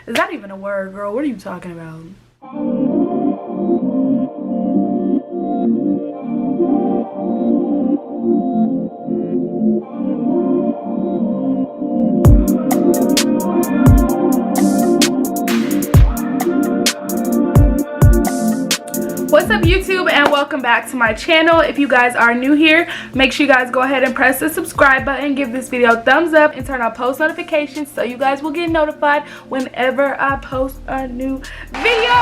Is that even a word, girl? What are you talking about? What's up, YouTube, and welcome back to my channel. If you guys are new here, make sure you guys go ahead and press the subscribe button, give this video a thumbs up, and turn on post notifications so you guys will get notified whenever I post a new video.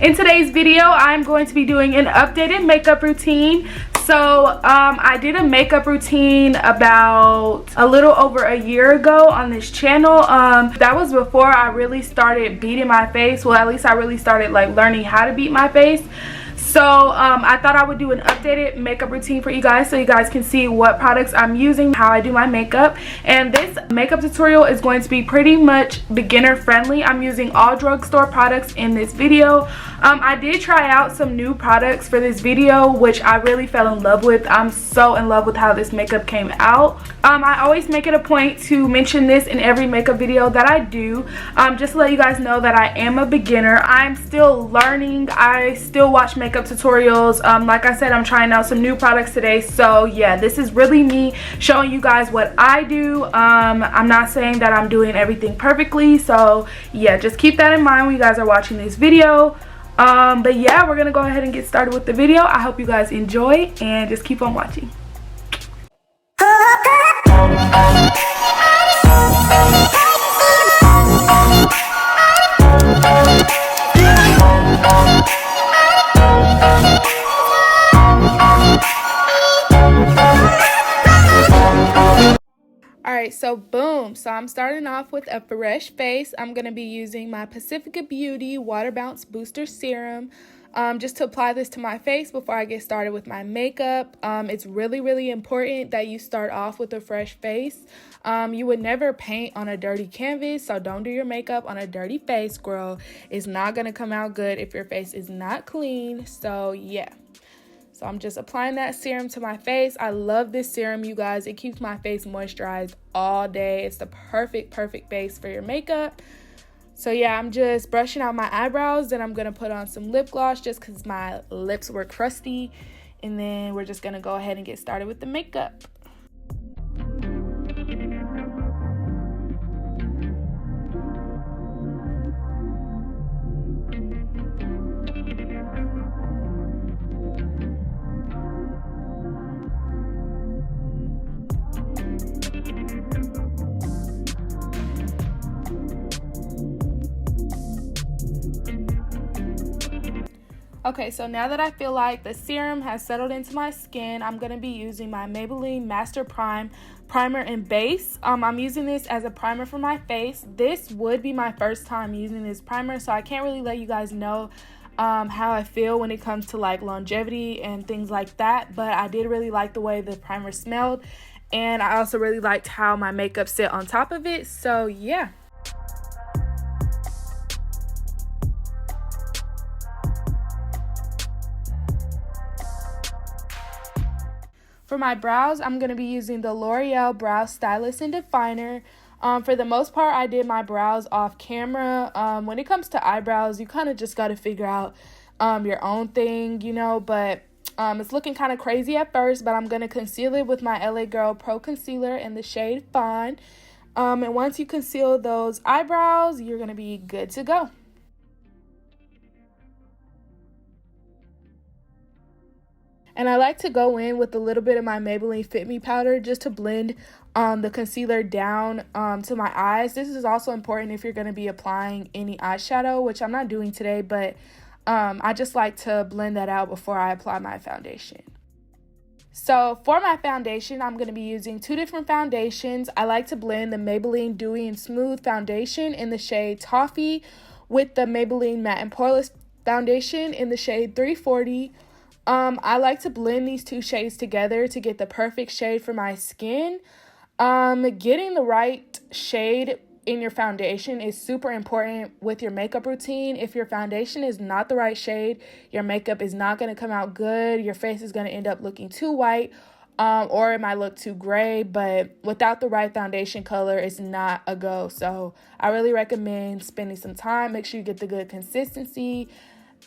In today's video, I'm going to be doing an updated makeup routine. So I did a makeup routine about a little over a year ago on this channel. That was before I really started beating my face. Well, at least I really started like learning how to beat my face. So I thought I would do an updated makeup routine for you guys so you guys can see what products I'm using, how I do my makeup. And this makeup tutorial is going to be pretty much beginner friendly. I'm using all drugstore products in this video. I did try out some new products for this video, which I really fell in love with. I'm so in love with how this makeup came out. I always make it a point to mention this in every makeup video that I do, just to let you guys know that I am a beginner. I'm still learning. I still watch makeup tutorials. Like I said, I'm trying out some new products today. So yeah, this is really me showing you guys what I do. I'm not saying that I'm doing everything perfectly. So yeah, just keep that in mind when you guys are watching this video. But yeah, we're gonna go ahead and get started with the video. I hope you guys enjoy and just keep on watching. Alright, so boom. So I'm starting off with a fresh face. I'm going to be using my Pacifica Beauty Water Bounce Booster Serum just to apply this to my face before I get started with my makeup. It's really important that you start off with a fresh face. You would never paint on a dirty canvas, so don't do your makeup on a dirty face, girl. It's not going to come out good if your face is not clean. So yeah. So I'm just applying that serum to my face. I love this serum, you guys. It keeps my face moisturized all day. It's the perfect base for your makeup. So yeah, I'm just brushing out my eyebrows. Then I'm going to put on some lip gloss just because my lips were crusty. And then we're just going to go ahead and get started with the makeup. Okay, so now that I feel like the serum has settled into my skin, I'm going to be using my Maybelline Master Prime Primer and Base. I'm using this as a primer for my face. This would be my first time using this primer, so I can't really let you guys know how I feel when it comes to like longevity and things like that. But I did really like the way the primer smelled, and I also really liked how my makeup sit on top of it. So yeah. For my brows, I'm going to be using the L'Oreal Brow Stylist and Definer. For the most part, I did my brows off camera. When it comes to eyebrows, you kind of just got to figure out your own thing, you know. But it's looking kind of crazy at first, but I'm going to conceal it with my LA Girl Pro Concealer in the shade Fawn. And once you conceal those eyebrows, you're going to be good to go. And I like to go in with a little bit of my Maybelline Fit Me powder just to blend the concealer down to my eyes. This is also important if you're going to be applying any eyeshadow, which I'm not doing today, but I just like to blend that out before I apply my foundation. So for my foundation, I'm going to be using two different foundations. I like to blend the Maybelline Dewy and Smooth foundation in the shade Toffee with the Maybelline Matte and Poreless foundation in the shade 340. I like to blend these two shades together to get the perfect shade for my skin. Getting the right shade in your foundation is super important with your makeup routine. If your foundation is not the right shade, your makeup is not going to come out good. Your face is going to end up looking too white. or it might look too gray, but without the right foundation color, it's not a go. So I really recommend spending some time. Make sure you get the good consistency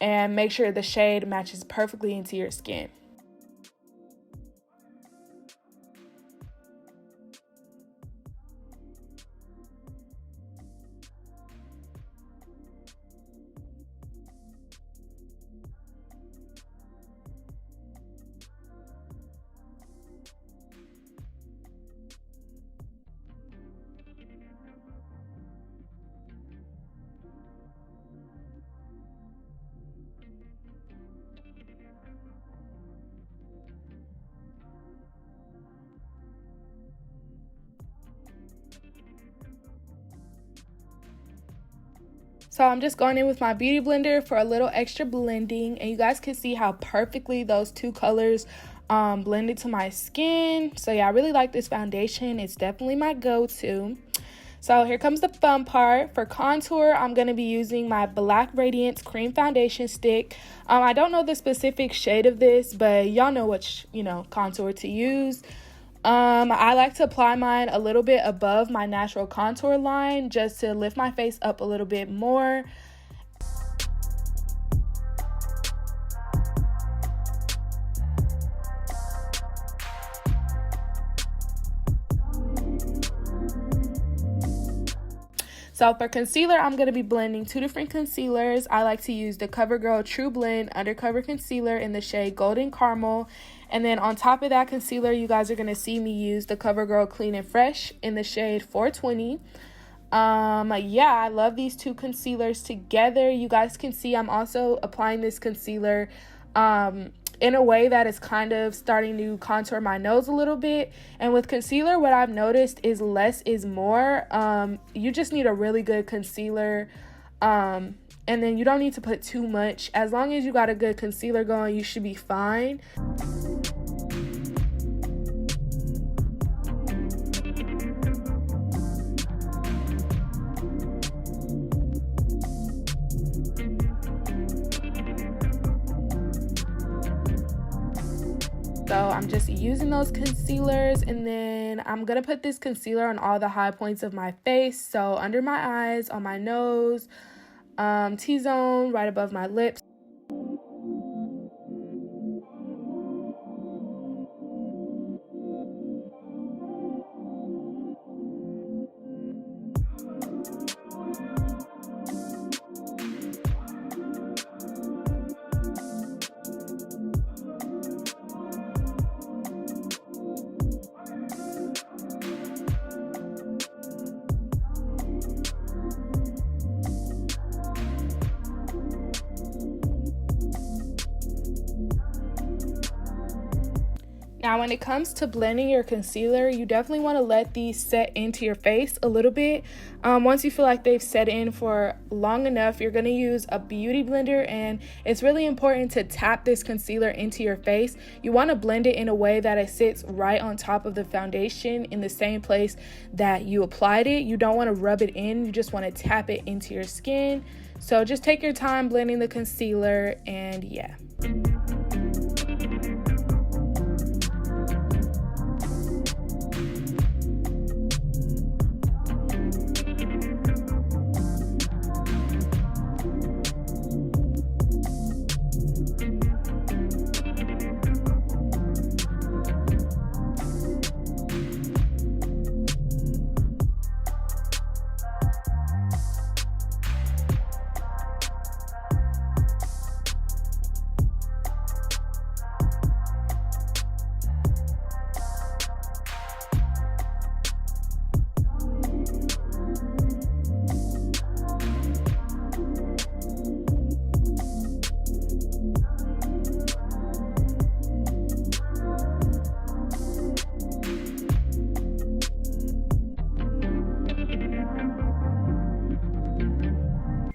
and make sure the shade matches perfectly into your skin. So I'm just going in with my beauty blender for a little extra blending, and you guys can see how perfectly those two colors blended to my skin. So yeah, I really like this foundation. It's definitely my go-to. So here comes the fun part. For contour, I'm going to be using my Black Radiance Cream Foundation Stick. I don't know the specific shade of this, but y'all know which, contour to use. I like to apply mine a little bit above my natural contour line just to lift my face up a little bit more. So for concealer, I'm going to be blending two different concealers. I like to use the CoverGirl True Blend Undercover Concealer in the shade Golden Caramel. And then on top of that concealer, you guys are going to see me use the CoverGirl Clean and Fresh in the shade 420. Yeah, I love these two concealers together. You guys can see I'm also applying this concealer in a way that is kind of starting to contour my nose a little bit. And with concealer, what I've noticed is less is more. You just need a really good concealer, and then you don't need to put too much. As long as you got a good concealer going, you should be fine. So I'm just using those concealers, and then I'm going to put this concealer on all the high points of my face. So under my eyes, on my nose, T-zone, right above my lips. Now, when it comes to blending your concealer, you definitely want to let these set into your face a little bit. Once you feel like they've set in for long enough, you're going to use a beauty blender, and it's really important to tap this concealer into your face. You want to blend it in a way that it sits right on top of the foundation in the same place that you applied it. You don't want to rub it in, you just want to tap it into your skin. So just take your time blending the concealer, and yeah.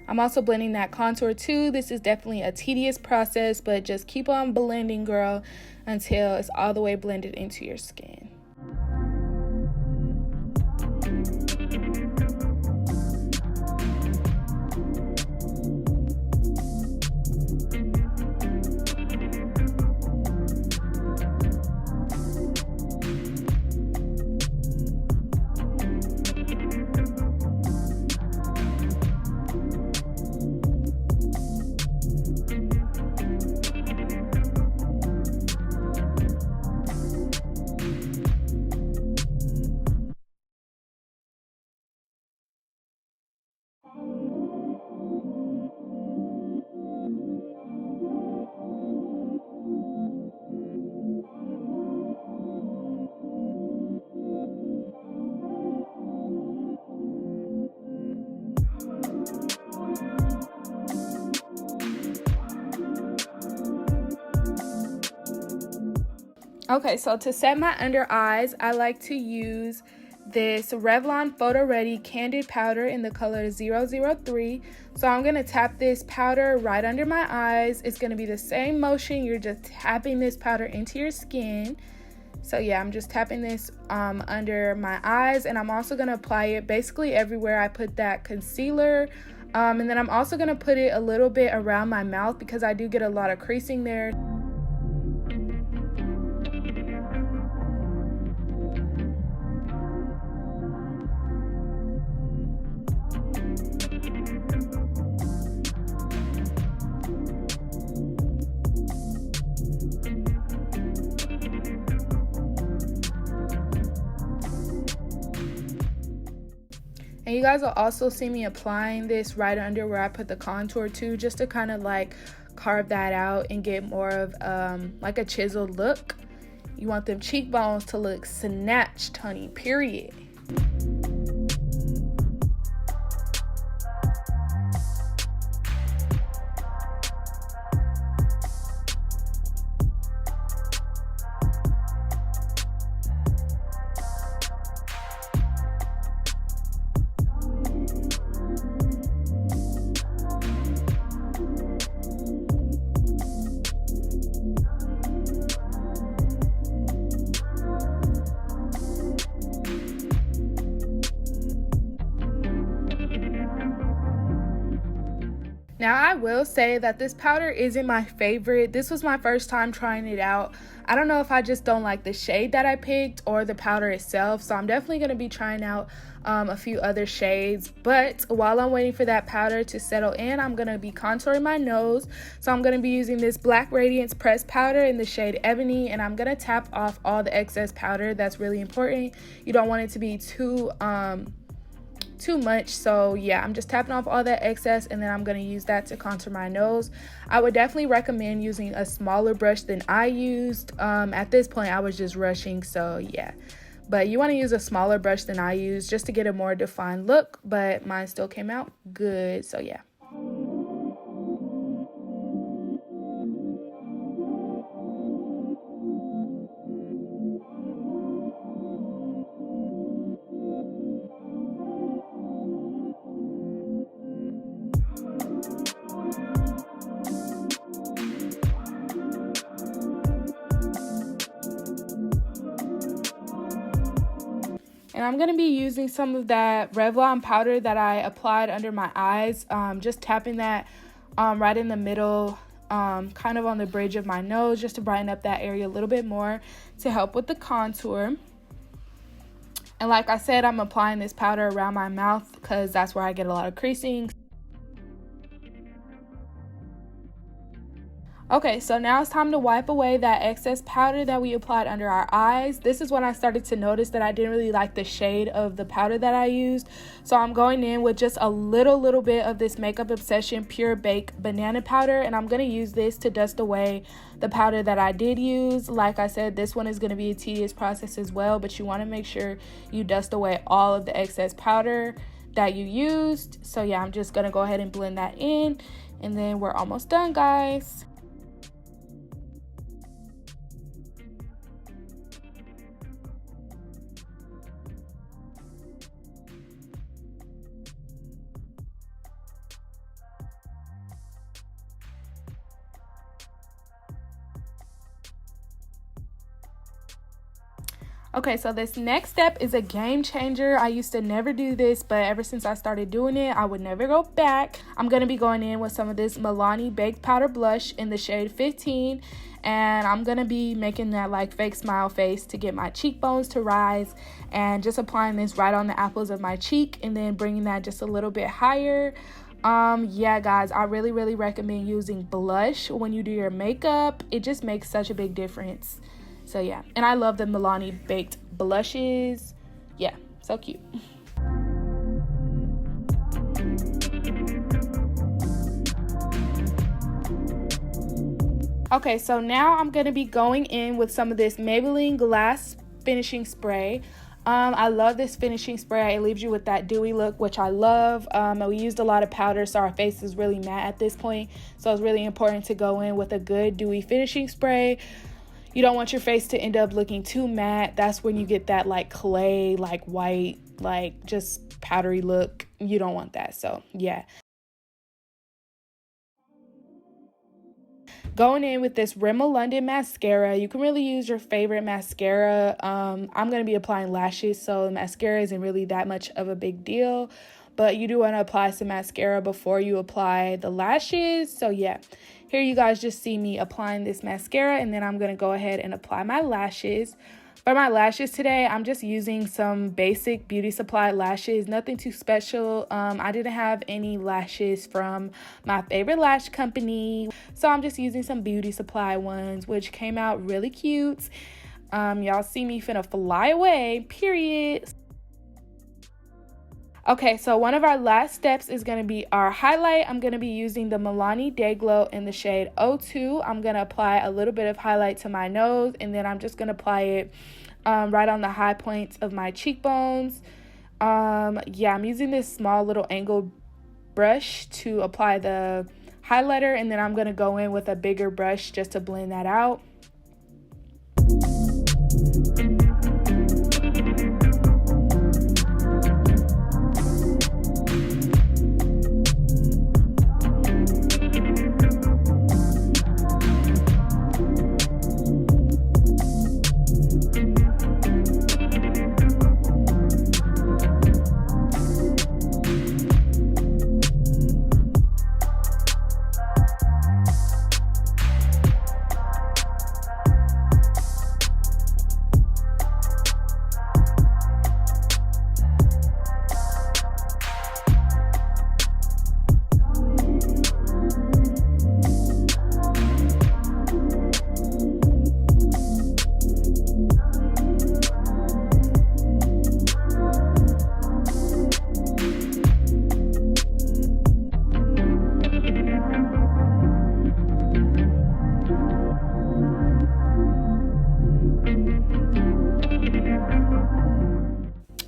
I'm also blending that contour too. This is definitely a tedious process, but just keep on blending, girl, until it's all the way blended into your skin. Okay, so to set my under eyes, I like to use this Revlon Photo Ready Candid Powder in the color 003. So I'm going to tap this powder right under my eyes. It's going to be the same motion. You're just tapping this powder into your skin. So yeah, I'm just tapping this under my eyes, and I'm also going to apply it basically everywhere I put that concealer. And then I'm also going to put it a little bit around my mouth because I do get a lot of creasing there. And you guys will also see me applying this right under where I put the contour too, just to kind of like carve that out and get more of like a chiseled look. You want them cheekbones to look snatched, honey, period. Now, I will say that this powder isn't my favorite. This was my first time trying it out. I don't know if I just don't like the shade that I picked or the powder itself. So I'm definitely going to be trying out a few other shades. But while I'm waiting for that powder to settle in, I'm going to be contouring my nose. So I'm going to be using this Black Radiance pressed powder in the shade Ebony. And I'm going to tap off all the excess powder. That's really important. You don't want it to be too much. So yeah, I'm just tapping off all that excess, and then I'm going to use that to contour my nose. I would definitely recommend using a smaller brush than I used. At this point I was just rushing, so yeah, but you want to use a smaller brush than I used just to get a more defined look, but mine still came out good, so yeah. And I'm going to be using some of that Revlon powder that I applied under my eyes, just tapping that right in the middle, kind of on the bridge of my nose, just to brighten up that area a little bit more to help with the contour. And like I said, I'm applying this powder around my mouth because that's where I get a lot of creasing. Okay, so now it's time to wipe away that excess powder that we applied under our eyes. This is when I started to notice that I didn't really like the shade of the powder that I used. So I'm going in with just a little bit of this Makeup Obsession Pure Bake Banana Powder. And I'm going to use this to dust away the powder that I did use. Like I said, this one is going to be a tedious process as well. But you want to make sure you dust away all of the excess powder that you used. So yeah, I'm just going to go ahead and blend that in. And then we're almost done, guys. Okay, so this next step is a game changer. I used to never do this, but ever since I started doing it, I would never go back. I'm going to be going in with some of this Milani Baked Powder Blush in the shade 15. And I'm going to be making that like fake smile face to get my cheekbones to rise. And just applying this right on the apples of my cheek and then bringing that just a little bit higher. Yeah, guys, I really recommend using blush when you do your makeup. It just makes such a big difference. So yeah, and I love the Milani baked blushes. Yeah, so cute. Okay, so now I'm going to be going in with some of this Maybelline Glass Finishing Spray. I love this finishing spray. It leaves you with that dewy look, which I love. And we used a lot of powder, so our face is really matte at this point. So it's really important to go in with a good dewy finishing spray. You don't want your face to end up looking too matte. That's when you get that like clay, like white, like just powdery look. You don't want that. So yeah. Going in with this Rimmel London mascara. You can really use your favorite mascara. I'm going to be applying lashes, so mascara isn't really that much of a big deal. But you do want to apply some mascara before you apply the lashes. So yeah, here you guys just see me applying this mascara, and then I'm going to go ahead and apply my lashes. For my lashes today, I'm just using some basic beauty supply lashes, nothing too special. I didn't have any lashes from my favorite lash company, so I'm just using some beauty supply ones, which came out really cute. Y'all see me finna fly away, period. Okay, so one of our last steps is going to be our highlight. I'm going to be using the Milani Day Glow in the shade 02. I'm going to apply a little bit of highlight to my nose, and then I'm just going to apply it right on the high points of my cheekbones. Yeah, I'm using this small little angled brush to apply the highlighter, and then I'm going to go in with a bigger brush just to blend that out.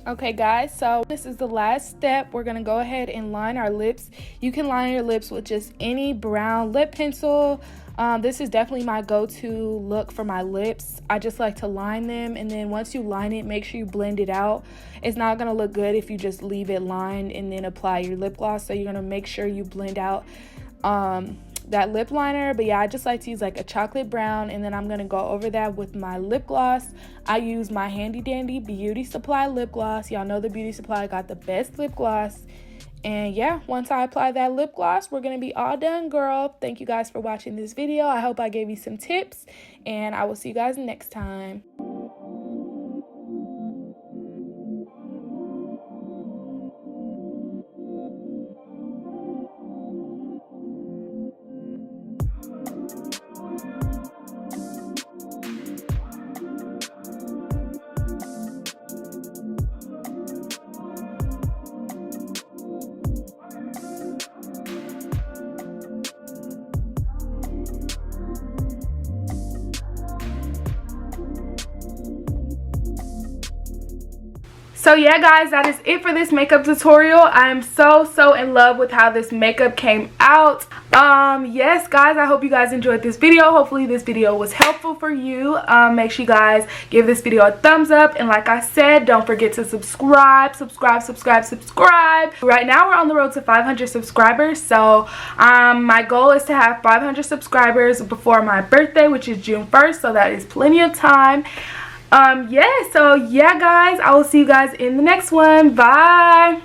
Okay guys, so this is the last step. We're gonna go ahead and line our lips. You can line your lips with just any brown lip pencil. This is definitely my go-to look for my lips. I just like to line them, and then once you line it, make sure you blend it out. It's not gonna look good if you just leave it lined and then apply your lip gloss, so you're gonna make sure you blend out that lip liner. But yeah, I just like to use like a chocolate brown, and then I'm gonna go over that with my lip gloss. I use my handy dandy beauty supply lip gloss. Y'all know the beauty supply got the best lip gloss. And yeah, once I apply that lip gloss, we're gonna be all done, girl. Thank you guys for watching this video. I hope I gave you some tips, and I will see you guys next time. So yeah guys, that is it for this makeup tutorial. I am so in love with how this makeup came out. Yes guys, I hope you guys enjoyed this video. Hopefully this video was helpful for you. Make sure you guys give this video a thumbs up, and like I said, don't forget to subscribe. Right now we're on the road to 500 subscribers, so my goal is to have 500 subscribers before my birthday, which is June 1st, so that is plenty of time. So yeah guys, I will see you guys in the next one. Bye.